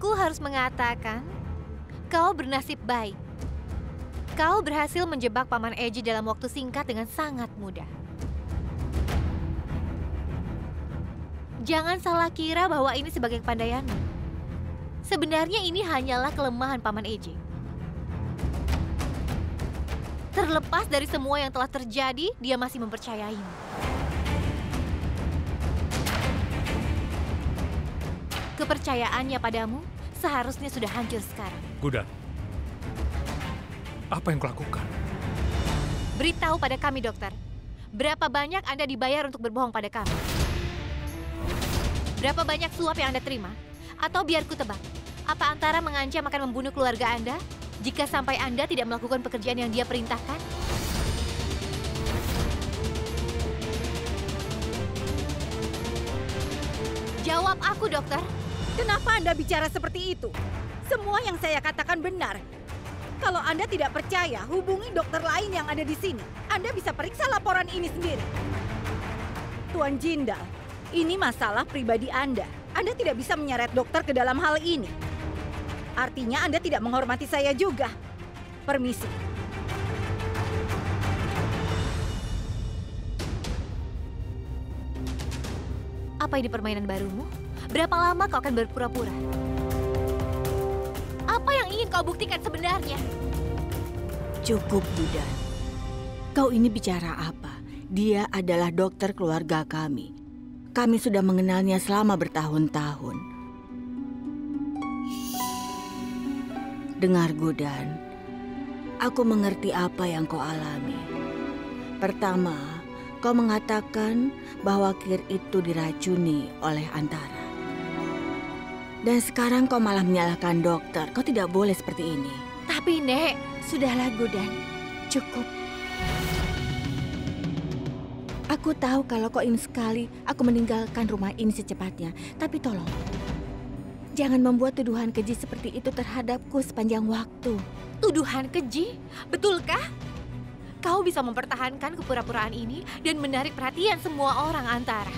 Aku harus mengatakan, kau bernasib baik. Kau berhasil menjebak Paman Eji dalam waktu singkat dengan sangat mudah. Jangan salah kira bahwa ini sebagai kepandaianmu. Sebenarnya ini hanyalah kelemahan Paman Eji. Terlepas dari semua yang telah terjadi, dia masih mempercayaimu. Kepercayaannya padamu seharusnya sudah hancur sekarang. Gudan, apa yang kau lakukan? Beritahu pada kami, dokter. Berapa banyak Anda dibayar untuk berbohong pada kami? Berapa banyak suap yang Anda terima? Atau biar ku tebak, apa Antara mengancam akan membunuh keluarga Anda jika sampai Anda tidak melakukan pekerjaan yang dia perintahkan? Jawab aku, dokter. Kenapa Anda bicara seperti itu? Semua yang saya katakan benar. Kalau Anda tidak percaya, hubungi dokter lain yang ada di sini. Anda bisa periksa laporan ini sendiri. Tuan Jindal, ini masalah pribadi Anda. Anda tidak bisa menyeret dokter ke dalam hal ini. Artinya Anda tidak menghormati saya juga. Permisi. Apa ini permainan barumu? Berapa lama kau akan berpura-pura? Apa yang ingin kau buktikan sebenarnya? Cukup, Gudan. Kau ini bicara apa? Dia adalah dokter keluarga kami. Kami sudah mengenalnya selama bertahun-tahun. Dengar, Gudan. Aku mengerti apa yang kau alami. Pertama, kau mengatakan bahwa Kir itu diracuni oleh Antara. Dan sekarang kau malah menyalahkan dokter. Kau tidak boleh seperti ini. Tapi, Nek, Sudahlah, Gudan. Cukup. Aku tahu kalau kau ingin sekali aku meninggalkan rumah ini secepatnya. Tapi tolong, jangan membuat tuduhan keji seperti itu terhadapku sepanjang waktu. tuduhan keji? Betulkah? Kau bisa mempertahankan kepura-puraan ini dan menarik perhatian semua orang Antara.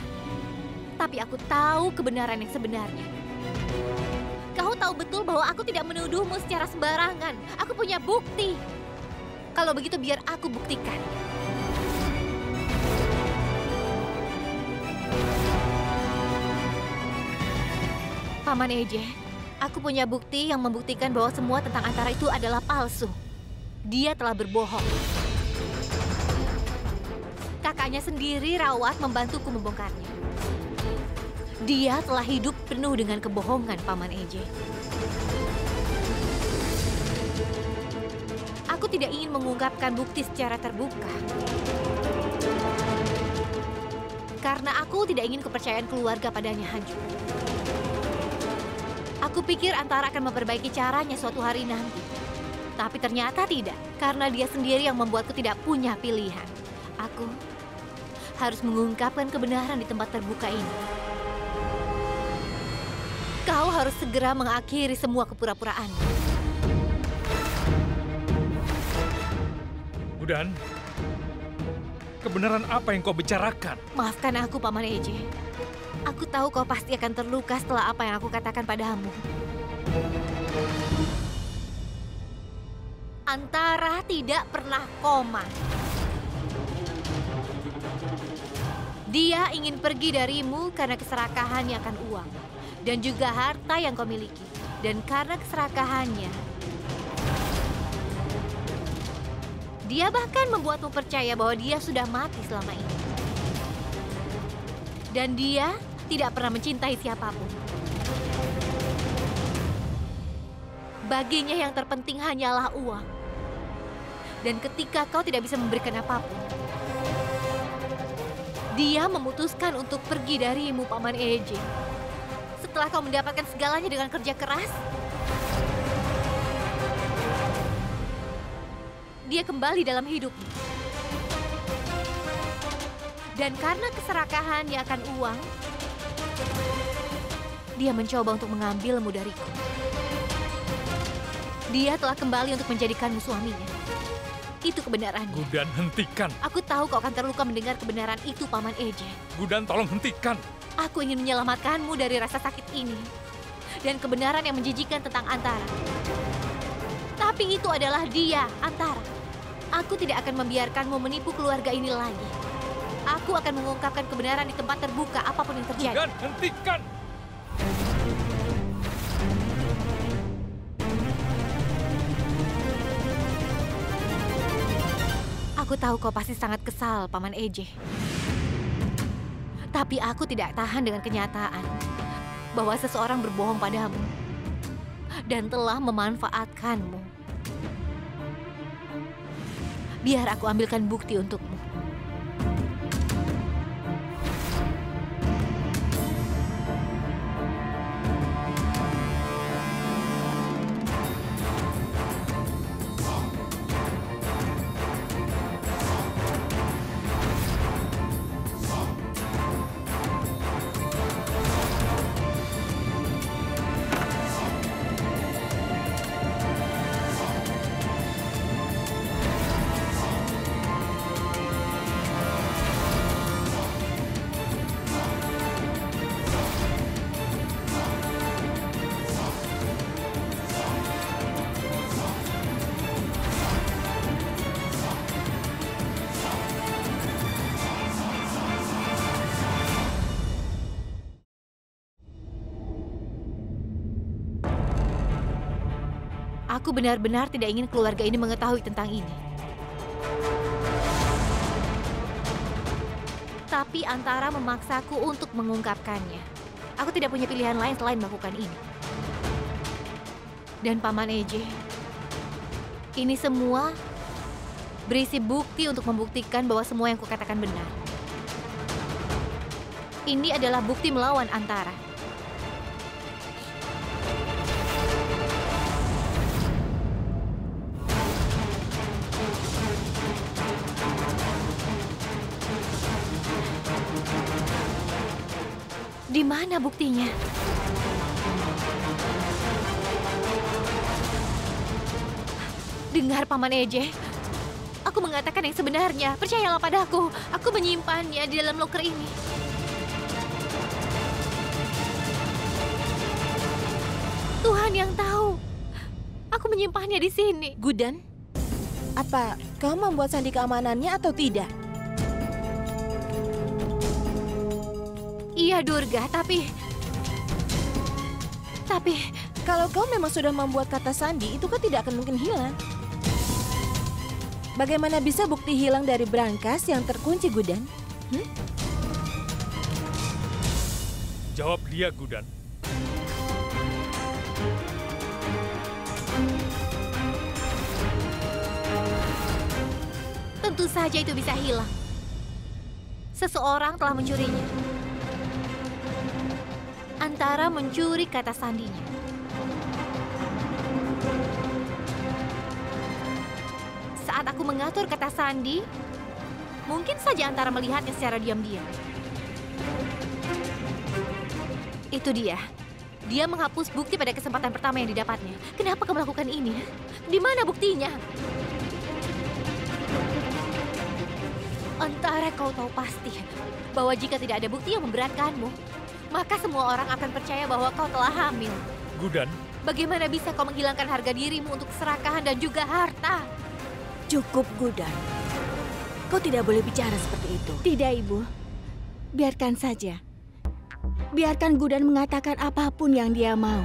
Tapi aku tahu kebenaran yang sebenarnya. Kau tahu betul bahwa aku tidak menuduhmu secara sembarangan. Aku punya bukti. Kalau begitu biar aku buktikan. Paman Eje, aku punya bukti yang membuktikan bahwa semua tentang Antara itu adalah palsu. Dia telah berbohong. Kakaknya sendiri Rawat membantuku membongkarnya. Dia telah hidup penuh dengan kebohongan, Paman Eje. Aku tidak ingin mengungkapkan bukti secara terbuka. Karena aku tidak ingin kepercayaan keluarga padanya hancur. Aku pikir Antara akan memperbaiki caranya suatu hari nanti. Tapi ternyata tidak, karena dia sendiri yang membuatku tidak punya pilihan. Aku harus mengungkapkan kebenaran di tempat terbuka ini. Kau harus segera mengakhiri semua kepura-puraan. Gudan, kebenaran apa yang kau bicarakan? Maafkan aku, Paman Eje. Aku tahu kau pasti akan terluka setelah apa yang aku katakan padamu. Antara tidak pernah koma. Dia ingin pergi darimu karena keserakahannya akan uang. Dan juga harta yang kau miliki. Dan karena keserakahannya, dia bahkan membuatmu percaya bahwa dia sudah mati selama ini. Dan dia tidak pernah mencintai siapapun. Baginya yang terpenting hanyalah uang. Dan ketika kau tidak bisa memberikan apapun, dia memutuskan untuk pergi darimu, Paman Eje. Setelah kau mendapatkan segalanya dengan kerja keras, dia kembali dalam hidupmu. Dan karena keserakahannya akan uang, dia mencoba untuk mengambilmu dariku. Dia telah kembali untuk menjadikanmu suaminya. Itu kebenarannya. Gudan, hentikan. Aku tahu kau akan terluka mendengar kebenaran itu, Paman Eje. Gudan, tolong hentikan. Aku ingin menyelamatkanmu dari rasa sakit ini. dan kebenaran yang menjijikan tentang Antara. Tapi itu adalah dia, Antara. Aku tidak akan membiarkanmu menipu keluarga ini lagi. Aku akan mengungkapkan kebenaran di tempat terbuka apapun yang terjadi. Gugan, hentikan! Aku tahu kau pasti sangat kesal, Paman Eje. Tapi aku tidak tahan dengan kenyataan bahwa seseorang berbohong padamu dan telah memanfaatkanmu. Biar aku ambilkan bukti untukmu. Aku benar-benar tidak ingin keluarga ini mengetahui tentang ini. Tapi Antara memaksaku untuk mengungkapkannya. Aku tidak punya pilihan lain selain melakukan ini. Dan Paman Eje, ini semua berisi bukti untuk membuktikan bahwa semua yang kukatakan benar. Ini adalah bukti melawan Antara. Di mana buktinya? Dengar Paman Eje, aku mengatakan yang sebenarnya. Percayalah padaku, aku menyimpannya di dalam loker ini. Tuhan yang tahu, aku menyimpannya di sini. Gudan, apa kau membuat sandi keamanannya atau tidak? Iya Durga, tapi kalau kau memang sudah membuat kata sandi, itu kan tidak akan mungkin hilang. Bagaimana bisa bukti hilang dari brankas yang terkunci, Gudan? Jawab dia, Gudan. tentu saja itu bisa hilang. Seseorang telah mencurinya. Antara mencuri kata sandinya. Saat aku mengatur kata sandi, mungkin saja Antara melihatnya secara diam-diam. Itu dia. Dia menghapus bukti pada kesempatan pertama yang didapatnya. Kenapa kamu melakukan ini? Di mana buktinya? Antara kau tahu pasti bahwa jika tidak ada bukti yang memberatkanmu, maka semua orang akan percaya bahwa kau telah hamil. Gudan, Bagaimana bisa kau menghilangkan harga dirimu untuk keserakahan dan juga harta? Cukup, Gudan. Kau tidak boleh bicara seperti itu. Tidak, Ibu. Biarkan saja. Biarkan Gudan mengatakan apapun yang dia mau.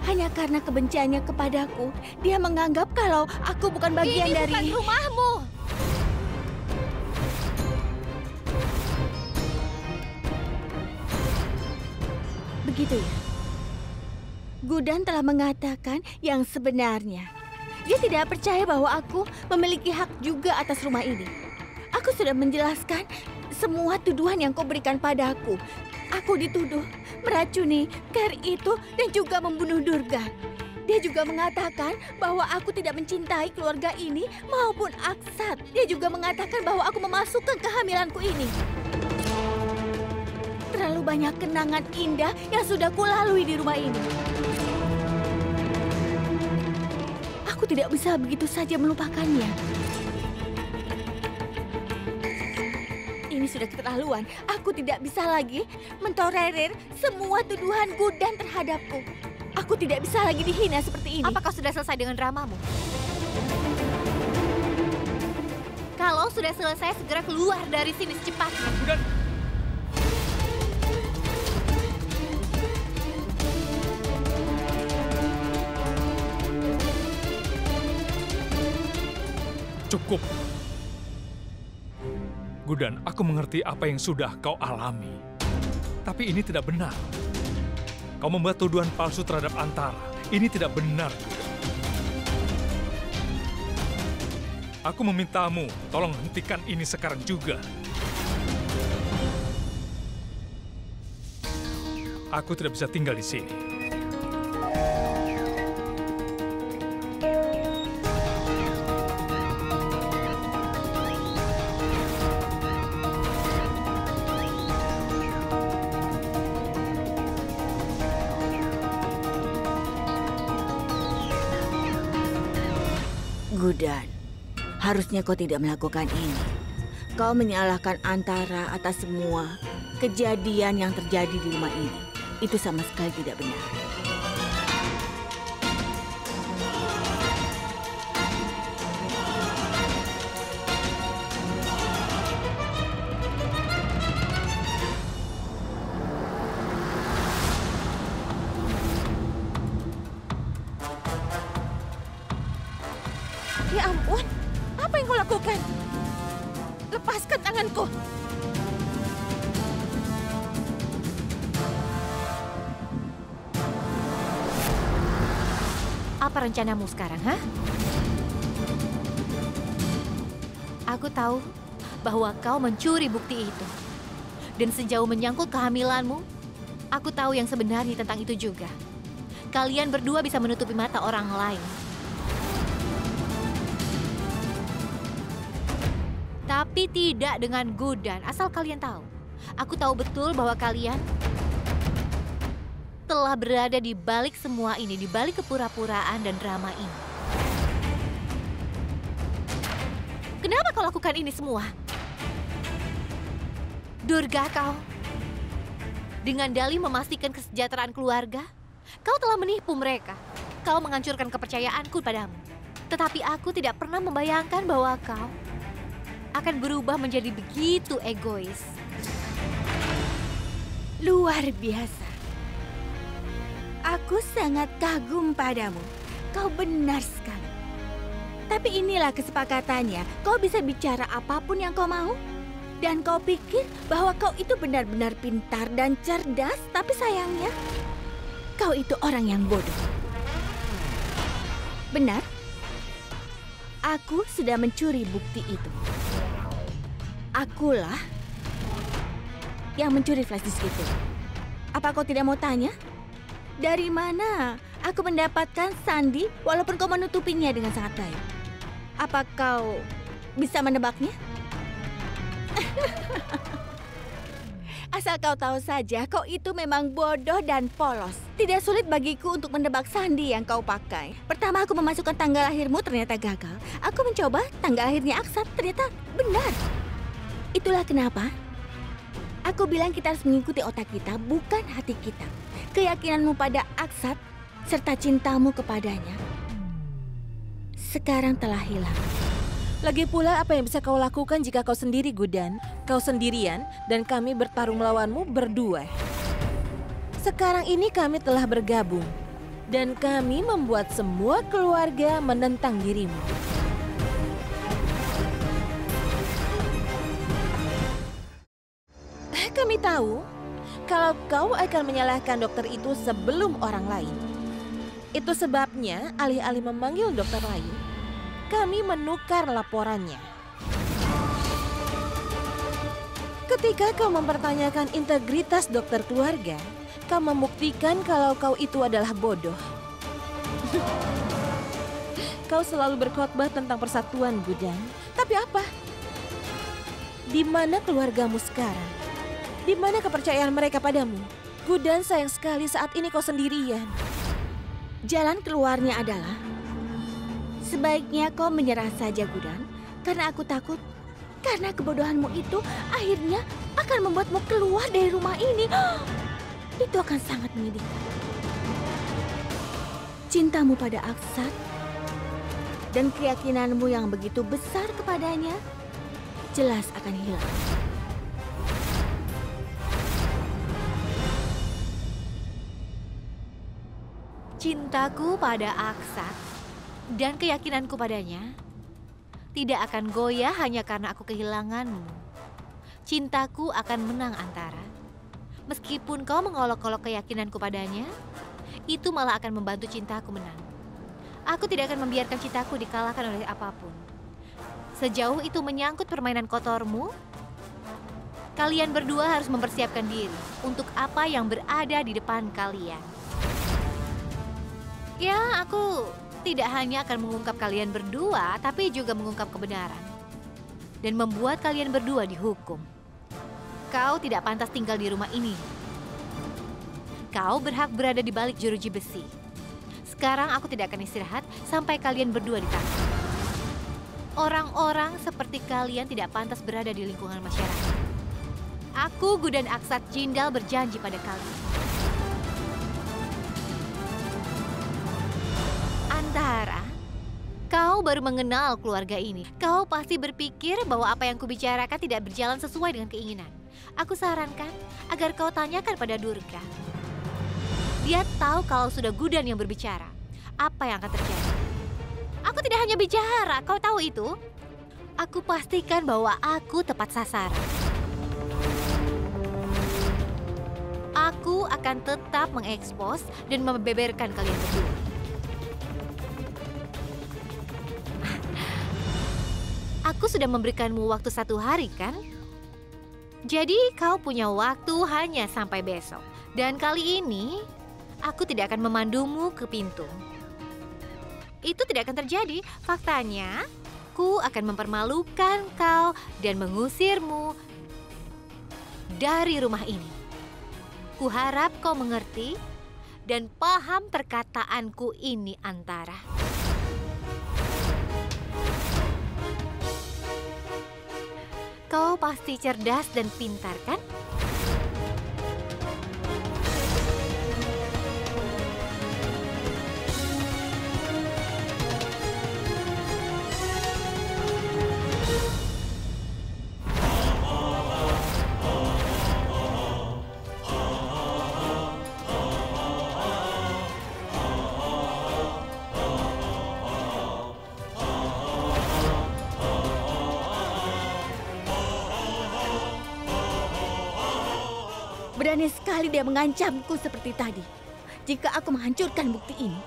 Hanya karena kebenciannya kepadaku, dia menganggap kalau aku bukan bagian Ini dari... bukan rumahmu. Begitu ya? Gudan telah mengatakan yang sebenarnya. Dia tidak percaya bahwa aku memiliki hak juga atas rumah ini. Aku sudah menjelaskan semua tuduhan yang kau berikan padaku. Aku dituduh meracuni Ker itu dan juga membunuh Durga. Dia juga mengatakan bahwa aku tidak mencintai keluarga ini maupun Aksat. Dia juga mengatakan bahwa aku memasukkan kehamilanku ini. Terlalu banyak kenangan indah yang sudah kulalui di rumah ini. Aku tidak bisa begitu saja melupakannya. ini sudah keterlaluan. Aku tidak bisa lagi mentolerir semua tuduhan Gudan terhadapku. Aku tidak bisa lagi dihina seperti ini. Apakah sudah selesai dengan dramamu? Kalau sudah selesai, segera keluar dari sini secepatnya. Gudan! Cukup. Gudan, aku mengerti apa yang sudah kau alami. Tapi ini tidak benar. Kau membuat tuduhan palsu terhadap Antara. Ini tidak benar, Gudan. Aku memintamu, tolong hentikan ini sekarang juga. Aku tidak bisa tinggal di sini. Gudan, harusnya kau tidak melakukan ini. Kau menyalahkan Antara atas semua kejadian yang terjadi di rumah ini. Itu sama sekali tidak benar. Ya ampun, apa yang kau lakukan? Lepaskan tanganku. Apa rencanamu sekarang, ha? Aku tahu bahwa kau mencuri bukti itu. Dan sejauh menyangkut kehamilanmu, aku tahu yang sebenarnya tentang itu juga. Kalian berdua bisa menutupi mata orang lain. Tapi tidak dengan Gudan, asal kalian tahu. Aku tahu betul bahwa kalian telah berada di balik semua ini, di balik kepura-puraan dan drama ini. Kenapa kau lakukan ini semua? Durga kau. Dengan dalih memastikan kesejahteraan keluarga, kau telah menipu mereka. Kau menghancurkan kepercayaanku padamu. Tetapi aku tidak pernah membayangkan bahwa kau akan berubah menjadi begitu egois. Luar biasa. Aku sangat kagum padamu. Kau benar sekali. Tapi inilah kesepakatannya. Kau bisa bicara apapun yang kau mau. Dan kau pikir bahwa kau itu benar-benar pintar dan cerdas. Tapi sayangnya, kau itu orang yang bodoh. Benar? Aku sudah mencuri bukti itu. Akulah yang mencuri flash disk itu. Apa kau tidak mau tanya? Dari mana aku mendapatkan sandi walaupun kau menutupinya dengan sangat baik? Apa kau bisa menebaknya? Asal kau tahu saja, kau itu memang bodoh dan polos. Tidak sulit bagiku untuk menebak sandi yang kau pakai. Pertama aku memasukkan tanggal lahirmu, ternyata gagal. Aku mencoba tanggal lahirnya Aksat, ternyata benar. Itulah kenapa aku bilang kita harus mengikuti otak kita, bukan hati kita. Keyakinanmu pada Aksat serta cintamu kepadanya sekarang telah hilang. Lagi pula apa yang bisa kau lakukan jika kau sendiri, Gudan? Kau sendirian dan kami bertarung melawanmu berdua. Sekarang ini kami telah bergabung dan kami membuat semua keluarga menentang dirimu. Kami tahu kalau kau akan menyalahkan dokter itu sebelum orang lain. Itu sebabnya alih-alih memanggil dokter lain, kami menukar laporannya. Ketika kau mempertanyakan integritas dokter keluarga, kau membuktikan kalau kau itu adalah bodoh. Kau selalu berkhotbah tentang persatuan, Gudan. Tapi apa? Di mana keluargamu sekarang? Di mana kepercayaan mereka padamu? Gudan, sayang sekali saat ini kau sendirian. Jalan keluarnya adalah sebaiknya kau menyerah saja, Gudan. Karena aku takut Karena kebodohanmu itu akhirnya akan membuatmu keluar dari rumah ini. Itu akan sangat menyedihkan. Cintamu pada Aksat dan keyakinanmu yang begitu besar kepadanya jelas akan hilang. Cintaku pada Aksat dan keyakinanku padanya tidak akan goyah hanya karena aku kehilanganmu. Cintaku akan menang, Antara. Meskipun kau mengolok-olok keyakinanku padanya, itu malah akan membantu cintaku menang. Aku tidak akan membiarkan cintaku dikalahkan oleh apapun. Sejauh itu menyangkut permainan kotormu, kalian berdua harus mempersiapkan diri untuk apa yang berada di depan kalian. Ya, aku tidak hanya akan mengungkap kalian berdua, tapi juga mengungkap kebenaran. Dan membuat kalian berdua dihukum. Kau tidak pantas tinggal di rumah ini. Kau berhak berada di balik jeruji besi. Sekarang aku tidak akan istirahat sampai kalian berdua ditangkap. Orang-orang seperti kalian tidak pantas berada di lingkungan masyarakat. Aku, Gudan Aksat Jindal, berjanji pada kalian. Antara, kau baru mengenal keluarga ini. Kau pasti berpikir bahwa apa yang kubicarakan tidak berjalan sesuai dengan keinginan. Aku sarankan agar kau tanyakan pada Durga. Dia tahu kalau sudah Gudan yang berbicara, apa yang akan terjadi. Aku tidak hanya bicara, kau tahu itu. Aku pastikan bahwa aku tepat sasaran. Aku akan tetap mengekspos dan membeberkan kalian berdua. Aku sudah memberikanmu waktu 1 hari, kan? Jadi kau punya waktu hanya sampai besok. Dan kali ini, aku tidak akan memandumu ke pintu. Itu tidak akan terjadi. Faktanya, aku akan mempermalukan kau dan mengusirmu dari rumah ini. Kuharap kau mengerti dan paham perkataanku ini, Antara. Kau pasti cerdas dan pintar, kan? Berani sekali dia mengancamku seperti tadi. Jika aku menghancurkan bukti ini,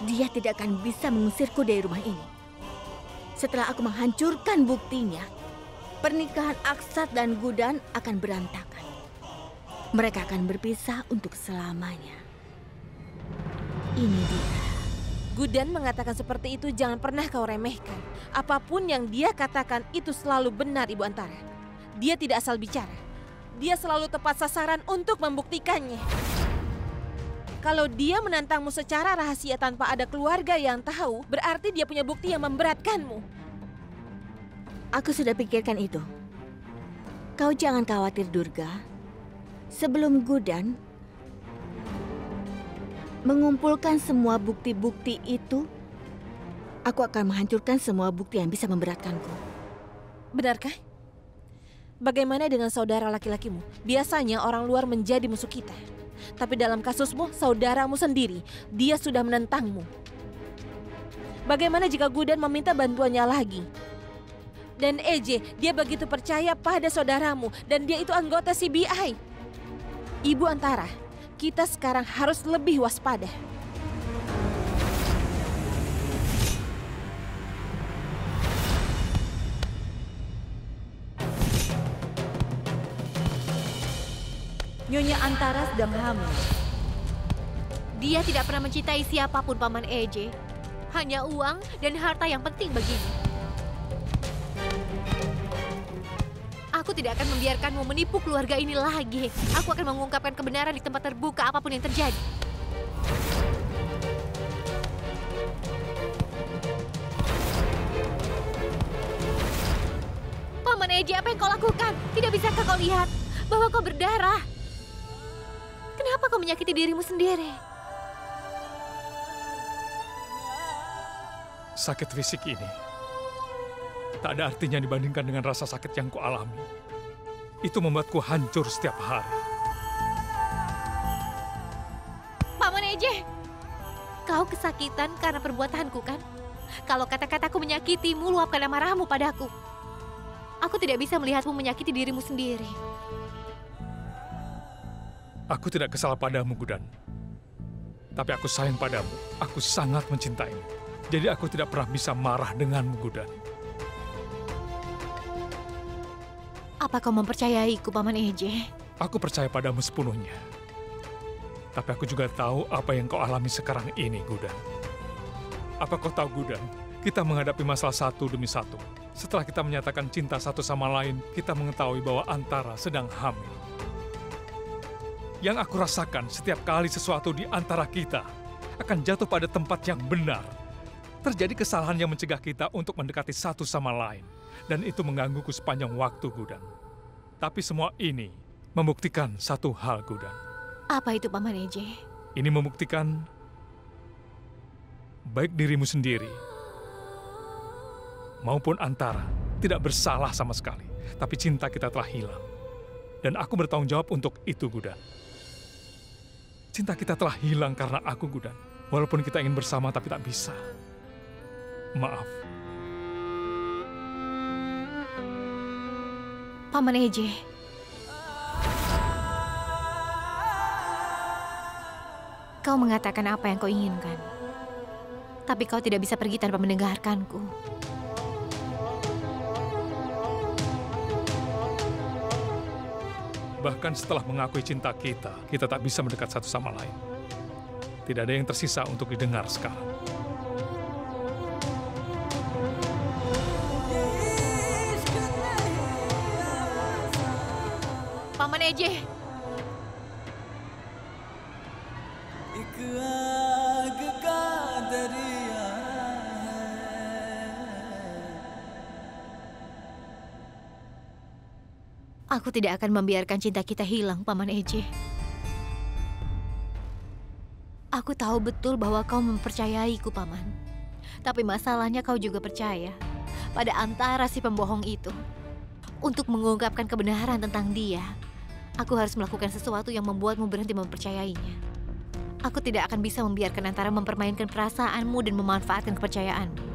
dia tidak akan bisa mengusirku dari rumah ini. Setelah aku menghancurkan buktinya, pernikahan Aksat dan Gudan akan berantakan. Mereka akan berpisah untuk selamanya. Ini dia. Gudan mengatakan seperti itu, jangan pernah kau remehkan. Apapun yang dia katakan itu selalu benar, Ibu Antara. Dia tidak asal bicara. Dia selalu tepat sasaran untuk membuktikannya. Kalau dia menantangmu secara rahasia tanpa ada keluarga yang tahu, berarti dia punya bukti yang memberatkanmu. Aku sudah pikirkan itu. Kau jangan khawatir, Durga. Sebelum Gudan mengumpulkan semua bukti-bukti itu, aku akan menghancurkan semua bukti yang bisa memberatkanku. Benarkah? Bagaimana dengan saudara laki-lakimu? Biasanya orang luar menjadi musuh kita. Tapi dalam kasusmu, saudaramu sendiri, dia sudah menentangmu. Bagaimana jika Gudan meminta bantuannya lagi? Dan EJ, dia begitu percaya pada saudaramu dan dia itu anggota CBI. Ibu Antara, kita sekarang harus lebih waspada. Nyonya Antara sedang hamil. Dia tidak pernah mencintai siapapun, Paman EJ. Hanya uang dan harta yang penting baginya. Aku tidak akan membiarkanmu menipu keluarga ini lagi. Aku akan mengungkapkan kebenaran di tempat terbuka apapun yang terjadi. Eji, apa yang kau lakukan? Tidak bisakah kau lihat bahwa kau berdarah? Kenapa kau menyakiti dirimu sendiri? Sakit fisik ini tak ada artinya dibandingkan dengan rasa sakit yang kualami. Itu membuatku hancur setiap hari. Paman Eji, kau kesakitan karena perbuatanku kan? Kalau kata-kataku menyakitimu, luapkan amarahmu padaku. Aku tidak bisa melihatmu menyakiti dirimu sendiri. Aku tidak kesal padamu, Gudan. Tapi aku sayang padamu. Aku sangat mencintaimu. Jadi aku tidak pernah bisa marah denganmu, Gudan. Apa kau mempercayaiku, Paman Eji? Aku percaya padamu sepenuhnya. Tapi aku juga tahu apa yang kau alami sekarang ini, Gudan. Apa kau tahu, Gudan? Kita menghadapi masalah satu demi satu. Setelah kita menyatakan cinta satu sama lain, kita mengetahui bahwa Antara sedang hamil. Yang aku rasakan setiap kali sesuatu di antara kita akan jatuh pada tempat yang benar. Terjadi kesalahan yang mencegah kita untuk mendekati satu sama lain. Dan itu menggangguku sepanjang waktu, Gudan. Tapi semua ini membuktikan satu hal, Gudan. Apa itu, Paman Eji? Ini membuktikan baik dirimu sendiri maupun Antara tidak bersalah sama sekali. Tapi cinta kita telah hilang. Dan aku bertanggung jawab untuk itu, Gudan. Cinta kita telah hilang karena aku, Gudan. Walaupun kita ingin bersama tapi tak bisa. Maaf. Paman Eji, kau mengatakan apa yang kau inginkan. Tapi kau tidak bisa pergi tanpa mendengarkanku. Bahkan setelah mengakui cinta kita, kita tak bisa mendekat satu sama lain. Tidak ada yang tersisa untuk didengar sekarang. Paman Eji, aku tidak akan membiarkan cinta kita hilang, Paman Eji. Aku tahu betul bahwa kau mempercayaiku, Paman. Tapi masalahnya kau juga percaya pada Antara si pembohong itu. Untuk mengungkapkan kebenaran tentang dia, aku harus melakukan sesuatu yang membuatmu berhenti mempercayainya. Aku tidak akan bisa membiarkan Antara mempermainkan perasaanmu dan memanfaatkan kepercayaanmu.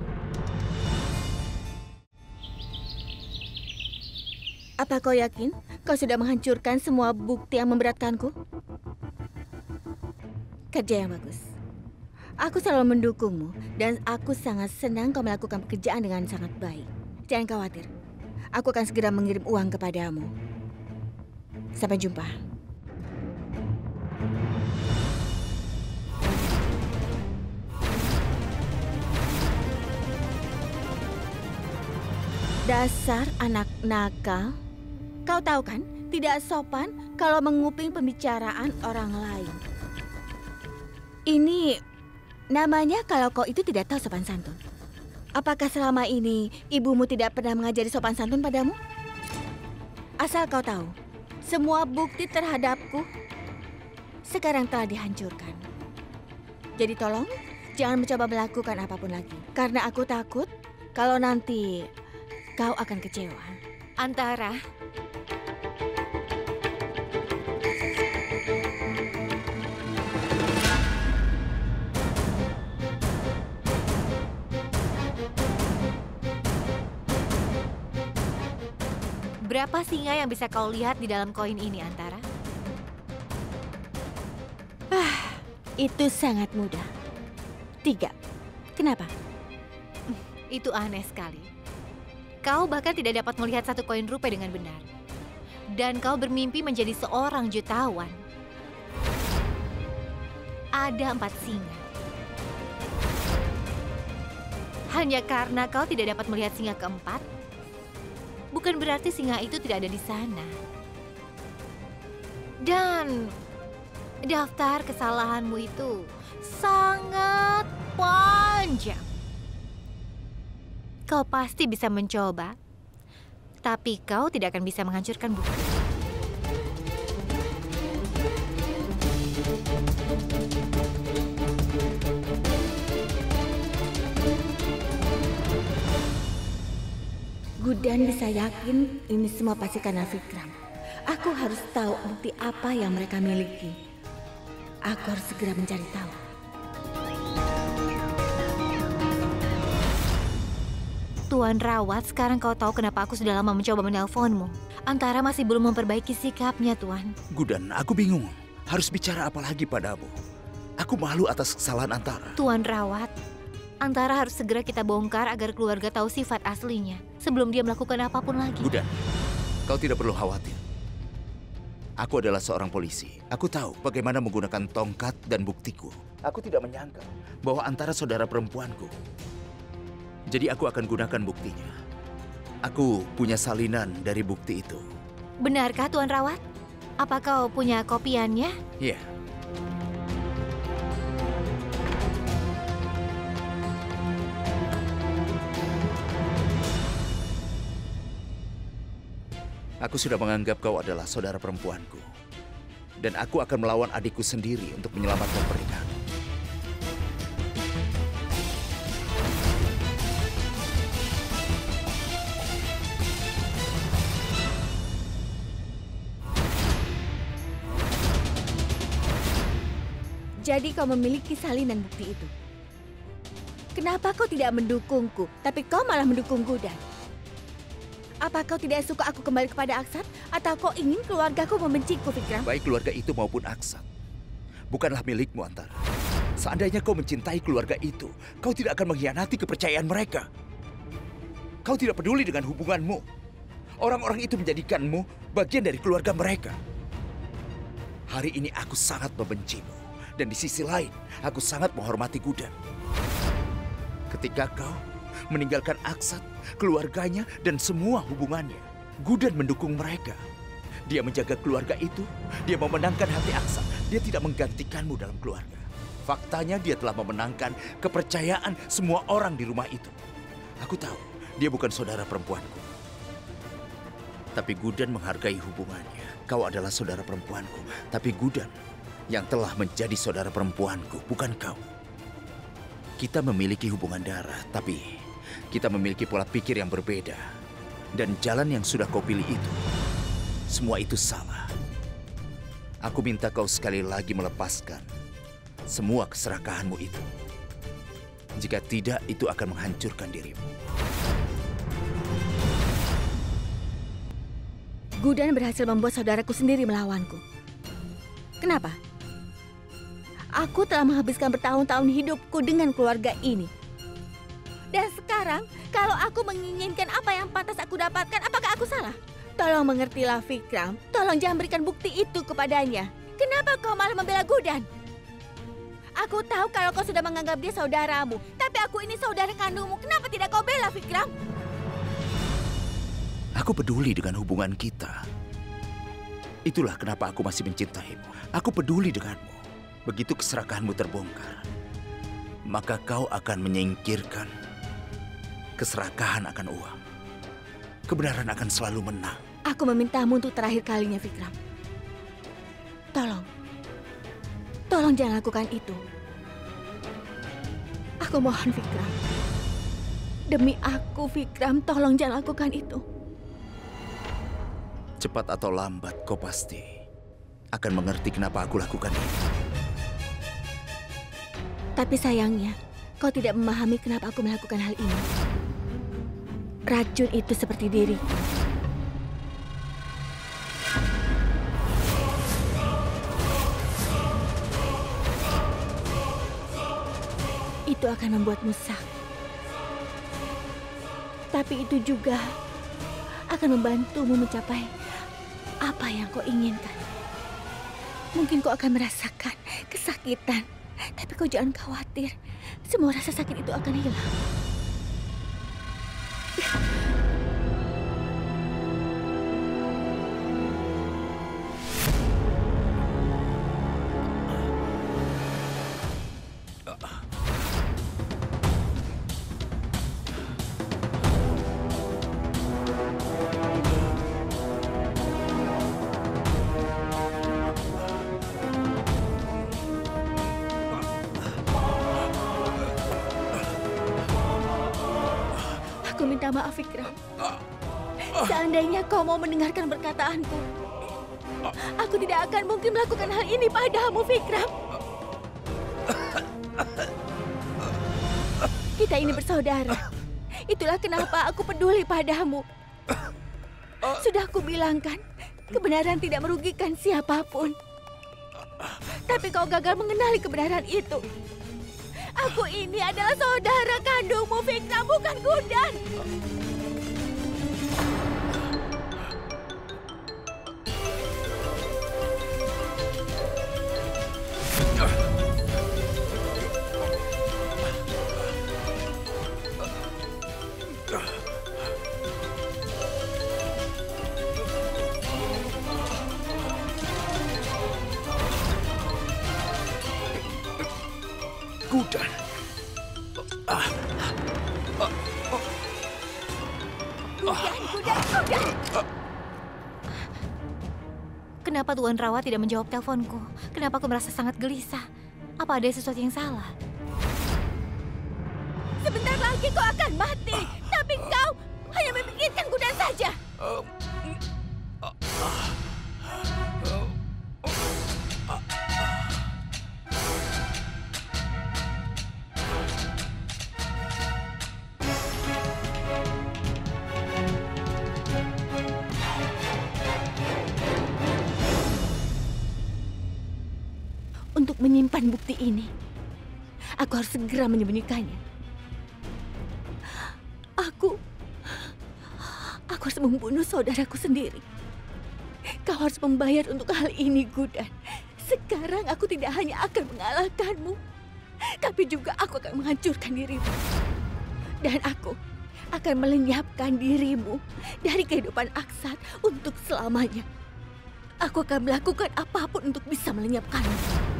Apa kau yakin kau sudah menghancurkan semua bukti yang memberatkanku? Kerja yang bagus. Aku selalu mendukungmu dan aku sangat senang kau melakukan pekerjaan dengan sangat baik. Jangan khawatir. Aku akan segera mengirim uang kepadamu. Sampai jumpa. Dasar anak nakal. Kau tahu kan, tidak sopan kalau menguping pembicaraan orang lain. Ini namanya kalau kau itu tidak tahu sopan santun. Apakah selama ini ibumu tidak pernah mengajari sopan santun padamu? Asal kau tahu, semua bukti terhadapku sekarang telah dihancurkan. Jadi tolong, jangan mencoba melakukan apapun lagi. Karena aku takut kalau nanti kau akan kecewa. Antara, berapa singa yang bisa kau lihat di dalam koin ini, Antara? Itu sangat mudah. 3. Kenapa? Itu aneh sekali. Kau bahkan tidak dapat melihat satu koin rupiah dengan benar. Dan kau bermimpi menjadi seorang jutawan. Ada 4 singa. Hanya karena kau tidak dapat melihat singa keempat, bukan berarti singa itu tidak ada di sana. Dan daftar kesalahanmu itu sangat panjang. Kau pasti bisa mencoba. Tapi kau tidak akan bisa menghancurkan bukti. Gudan bisa yakin ini semua pasti karena Vikram. Aku harus tahu bukti apa yang mereka miliki. Aku harus segera mencari tahu. Tuan Rawat, sekarang kau tahu kenapa aku sudah lama mencoba menelponmu. Antara masih belum memperbaiki sikapnya, Tuan. Gudan, aku bingung. Harus bicara apa lagi padamu? Aku malu atas kesalahan Antara. Tuan Rawat, Antara harus segera kita bongkar agar keluarga tahu sifat aslinya sebelum dia melakukan apapun lagi. Gudan, kau tidak perlu khawatir. Aku adalah seorang polisi. Aku tahu bagaimana menggunakan tongkat dan buktiku. Aku tidak menyangka bahwa Antara saudara perempuanku. Jadi aku akan gunakan buktinya. Aku punya salinan dari bukti itu. Benarkah, Tuan Rawat? Apa kau punya kopiannya? Iya. Aku sudah menganggap kau adalah saudara perempuanku. Dan aku akan melawan adikku sendiri untuk menyelamatkan pernikahan. Jadi kau memiliki salinan bukti itu. Kenapa kau tidak mendukungku, tapi kau malah mendukung Gudan? Apa kau tidak suka aku kembali kepada Aksat? Atau kau ingin keluargaku membenciku, Vikram? Baik keluarga itu maupun Aksat, bukanlah milikmu, Antara. Seandainya kau mencintai keluarga itu, kau tidak akan mengkhianati kepercayaan mereka. Kau tidak peduli dengan hubunganmu. Orang-orang itu menjadikanmu bagian dari keluarga mereka. Hari ini aku sangat membencimu. Dan di sisi lain, aku sangat menghormati Gudan. Ketika kau meninggalkan Aksat, keluarganya, dan semua hubungannya, Gudan mendukung mereka. Dia menjaga keluarga itu, dia memenangkan hati Aksat. Dia tidak menggantikanmu dalam keluarga. Faktanya dia telah memenangkan kepercayaan semua orang di rumah itu. Aku tahu, dia bukan saudara perempuanku. Tapi Gudan menghargai hubungannya. Kau adalah saudara perempuanku, tapi Gudan yang telah menjadi saudara perempuanku, bukan kau. Kita memiliki hubungan darah, tapi kita memiliki pola pikir yang berbeda. Dan jalan yang sudah kau pilih itu, semua itu salah. Aku minta kau sekali lagi melepaskan semua keserakahanmu itu. Jika tidak, itu akan menghancurkan dirimu. Gudan berhasil membuat saudaraku sendiri melawanku. Kenapa? Aku telah menghabiskan bertahun-tahun hidupku dengan keluarga ini. Dan sekarang, kalau aku menginginkan apa yang pantas aku dapatkan, apakah aku salah? Tolong mengertilah, Vikram. Tolong jangan berikan bukti itu kepadanya. Kenapa kau malah membela Gudan? Aku tahu kalau kau sudah menganggap dia saudaramu. Tapi aku ini saudara kandungmu. Kenapa tidak kau bela, Vikram? Aku peduli dengan hubungan kita. Itulah kenapa aku masih mencintaimu. Aku peduli denganmu. Begitu keserakahanmu terbongkar, maka kau akan menyingkirkan keserakahan akan uang. Kebenaran akan selalu menang. Aku memintamu untuk terakhir kalinya, Vikram. Tolong jangan lakukan itu. Aku mohon, Vikram. Demi aku, Vikram, tolong jangan lakukan itu. Cepat atau lambat kau pasti akan mengerti kenapa aku lakukan ini. Tapi sayangnya, kau tidak memahami kenapa aku melakukan hal ini. Racun itu seperti diriku. Itu akan membuatmu sakit. Tapi itu juga akan membantumu mencapai apa yang kau inginkan. Mungkin kau akan merasakan kesakitan. Tapi kau jangan khawatir. Semua rasa sakit itu akan hilang. minta maaf, Vikram. Seandainya kau mau mendengarkan perkataanku, aku tidak akan mungkin melakukan hal ini padamu, Vikram. Kita ini bersaudara. Itulah kenapa aku peduli padamu. Sudah aku bilangkan, kebenaran tidak merugikan siapapun. Tapi kau gagal mengenali kebenaran itu. Aku ini adalah saudara kandungmu, Vikram, bukan Gudan. Gudan. Gudan. Kenapa Tuan Rawa tidak menjawab teleponku? Kenapa aku merasa sangat gelisah? Apa ada sesuatu yang salah? Sebentar lagi kau akan mati. Tapi kau hanya memikirkan Gudan saja. Untuk menyimpan bukti ini, aku harus segera menyembunyikannya. Aku harus membunuh saudaraku sendiri. Kau harus membayar untuk hal ini, Gudan. Sekarang aku tidak hanya akan mengalahkanmu, tapi juga aku akan menghancurkan dirimu. Dan aku akan melenyapkan dirimu dari kehidupan Aksat untuk selamanya. Aku akan melakukan apapun untuk bisa melenyapkanmu.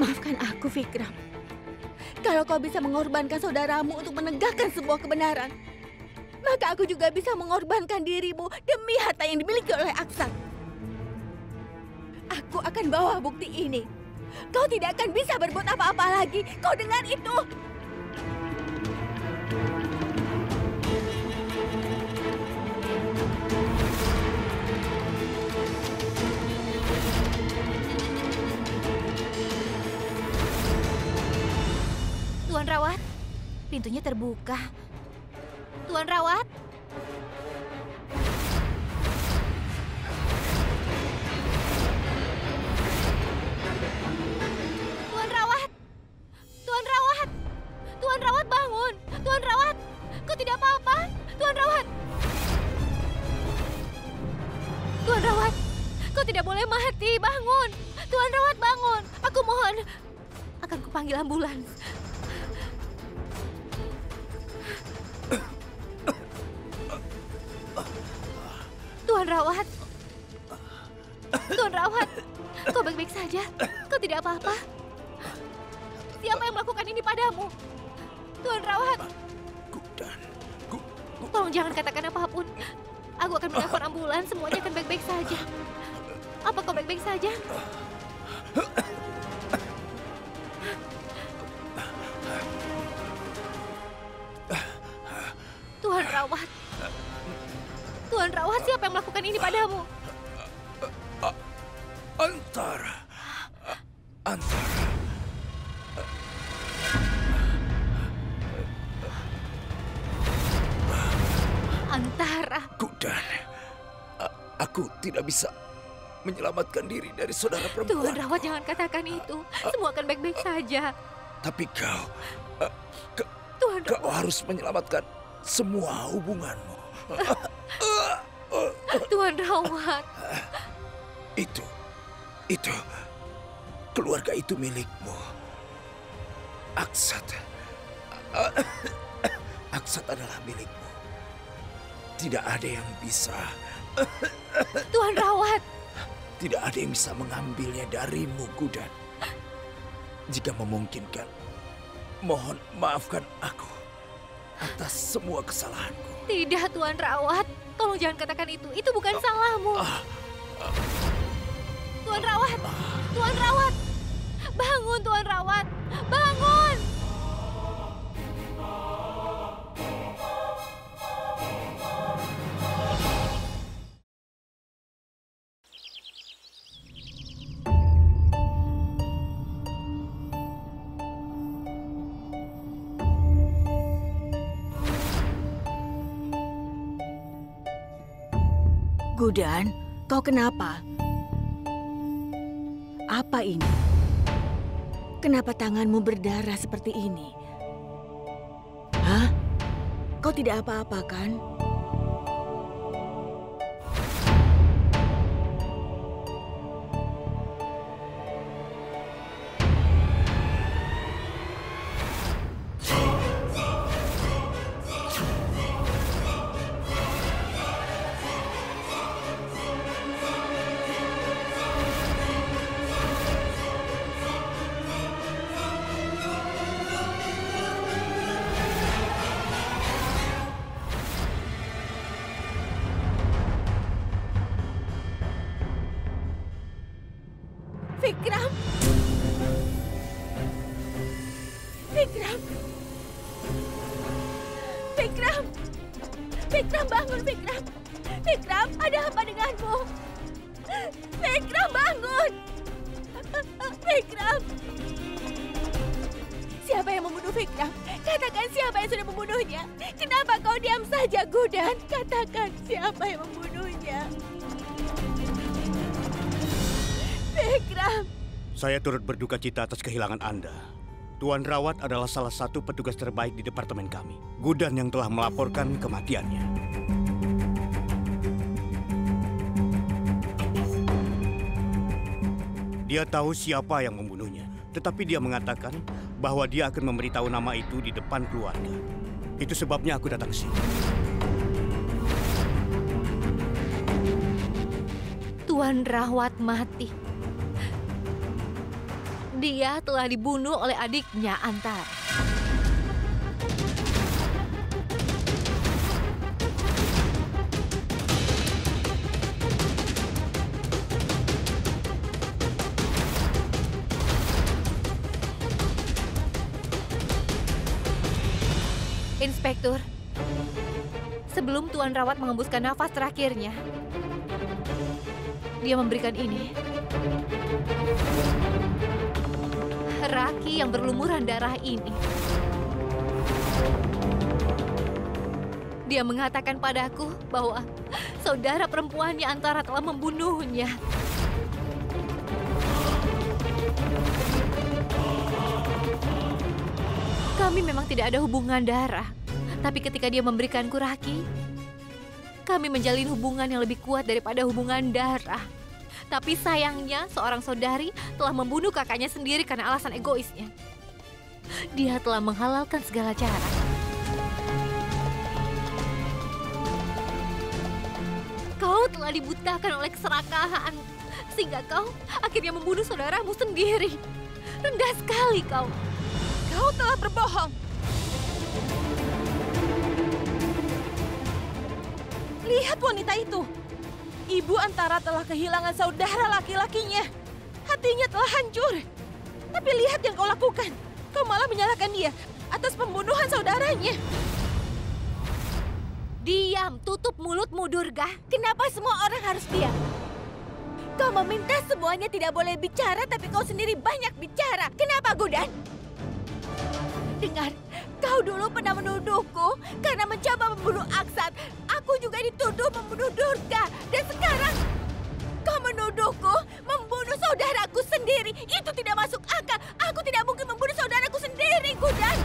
Maafkan aku, Vikram. Kalau kau bisa mengorbankan saudaramu untuk menegakkan sebuah kebenaran, maka aku juga bisa mengorbankan dirimu demi harta yang dimiliki oleh Aksat. Aku akan bawa bukti ini. Kau tidak akan bisa berbuat apa-apa lagi. Kau dengar itu? Tuan Rawat, pintunya terbuka. Tuan Rawat. Tuan Rawat. Tuan Rawat. Tuan Rawat bangun. Tuan Rawat. Kau tidak apa-apa? Tuan Rawat. Tuan Rawat. Kau tidak boleh mati. Bangun. Tuan Rawat bangun. Aku mohon. Akan kupanggil ambulans. Tuan Rawat. Tuan Rawat. Kau baik-baik saja? Kau tidak apa-apa? Siapa yang melakukan ini padamu? Tuan Rawat. Gudan. Tolong jangan katakan apapun. Aku akan menelpon ambulans. Semuanya akan baik-baik saja. Apa kau baik-baik saja? Tuan Rawat. Tuan Rawat, siapa yang melakukan ini padamu? Antara. Antara. Gudan. Aku tidak bisa menyelamatkan diri dari saudara perempuan. Tuan Rawat, jangan katakan itu. Semua akan baik-baik saja. Tapi kau Tuan kau Rawat. harus menyelamatkan semua hubunganmu. Tuan Rawat. Itu keluarga itu milikmu. Aksat adalah milikmu. Tidak ada yang bisa. Tuan Rawat. Tidak ada yang bisa mengambilnya darimu, Gudan. Jika memungkinkan, Mohon maafkan aku atas semua kesalahanku. Tidak, Tuan Rawat. Tolong jangan katakan itu. Itu bukan salahmu. Tuan Rawat! Tuan Rawat! Bangun, Tuan Rawat! Bangun! Gudan, kau kenapa? Apa ini? Kenapa tanganmu berdarah seperti ini? Hah? Kau tidak apa-apa kan? Vikram! Vikram! Vikram! Vikram, bangun, Vikram! Vikram, ada apa denganmu? Vikram, bangun! Vikram! Siapa yang membunuh Vikram? Katakan siapa yang sudah membunuhnya. Kenapa kau diam saja, Gudan? Katakan siapa yang membunuhnya. Vikram! Saya turut berduka cita atas kehilangan Anda. Tuan Rawat adalah salah satu petugas terbaik di departemen kami. Gudan yang telah melaporkan kematiannya. Dia tahu siapa yang membunuhnya, tetapi dia mengatakan bahwa dia akan memberitahu nama itu di depan keluarga. Itu sebabnya aku datang sini. Tuan Rawat mati. Dia telah dibunuh oleh adiknya Antara. Inspektur, sebelum Tuan Rawat mengembuskan nafas terakhirnya, dia memberikan ini. Raki yang berlumuran darah ini. Dia mengatakan padaku bahwa saudara perempuannya Antara telah membunuhnya. Kami memang tidak ada hubungan darah, tapi ketika dia memberikanku Raki, kami menjalin hubungan yang lebih kuat daripada hubungan darah. Tapi sayangnya seorang saudari telah membunuh kakaknya sendiri karena alasan egoisnya. Dia telah menghalalkan segala cara. Kau telah dibutakan oleh keserakahan, sehingga kau akhirnya membunuh saudaramu sendiri. Rendah sekali kau. Kau telah berbohong. Lihat wanita itu. Ibu Antara telah kehilangan saudara laki-lakinya. Hatinya telah hancur. Tapi lihat yang kau lakukan. Kau malah menyalahkan dia atas pembunuhan saudaranya. Diam, tutup mulutmu, Durga. Kenapa semua orang harus diam? Kau meminta semuanya tidak boleh bicara, tapi kau sendiri banyak bicara. Kenapa, Gudan? Dengar, kau dulu pernah menuduhku karena mencoba membunuh Aksat. Aku juga dituduh membunuh Durga. Dan sekarang kau menuduhku membunuh saudaraku sendiri. Itu tidak masuk akal. Aku tidak mungkin membunuh saudaraku sendiri, Gudan.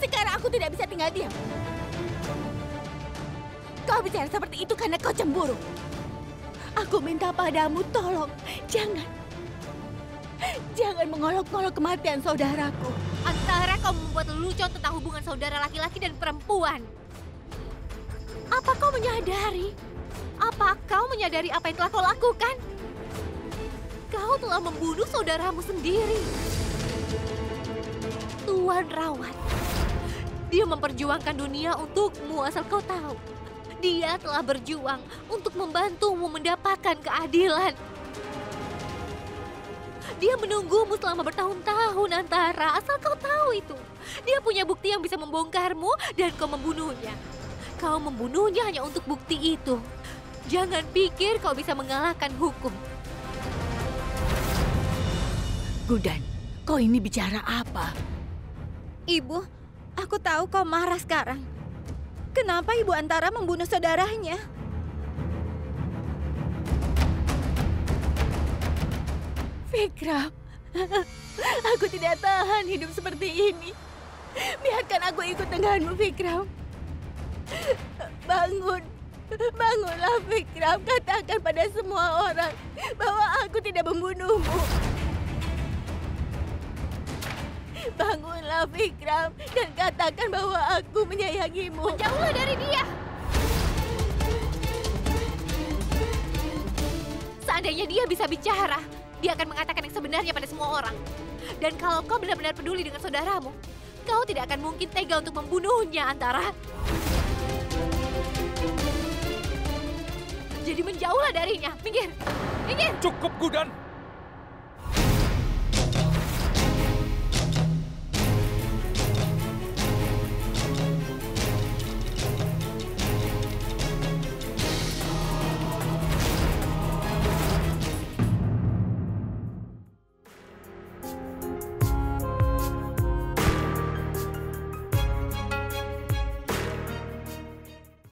Sekarang aku tidak bisa tinggal diam. Kau bicara seperti itu karena kau cemburu. Aku minta padamu, tolong, jangan mengolok-olok kematian saudaraku. Antara kau membuat lelucon tentang hubungan saudara laki-laki dan perempuan. Apa kau menyadari? Apa kau menyadari apa yang telah kau lakukan? Kau telah membunuh saudaramu sendiri. Tuan Rawat. Dia memperjuangkan dunia untukmu asal kau tahu. Dia telah berjuang untuk membantumu mendapatkan keadilan. Dia menunggumu selama bertahun-tahun Antara, asal kau tahu itu. Dia punya bukti yang bisa membongkarmu dan kau membunuhnya. Kau membunuhnya hanya untuk bukti itu. Jangan pikir kau bisa mengalahkan hukum. Gudan, kau ini bicara apa? Ibu, aku tahu kau marah sekarang. Kenapa Ibu Antara membunuh saudaranya? Vikram, aku tidak tahan hidup seperti ini. Biarkan aku ikut denganmu, Vikram. Bangun, bangunlah Vikram. Katakan pada semua orang bahwa aku tidak membunuhmu. Bangunlah Vikram dan katakan bahwa aku menyayangimu. Jauhlah dari dia. Seandainya dia bisa bicara, dia akan mengatakan yang sebenarnya pada semua orang. Dan kalau kau benar-benar peduli dengan saudaramu, kau tidak akan mungkin tega untuk membunuhnya, Antara. Jadi menjauhlah darinya. Minggir, minggir. Cukup, Gudan.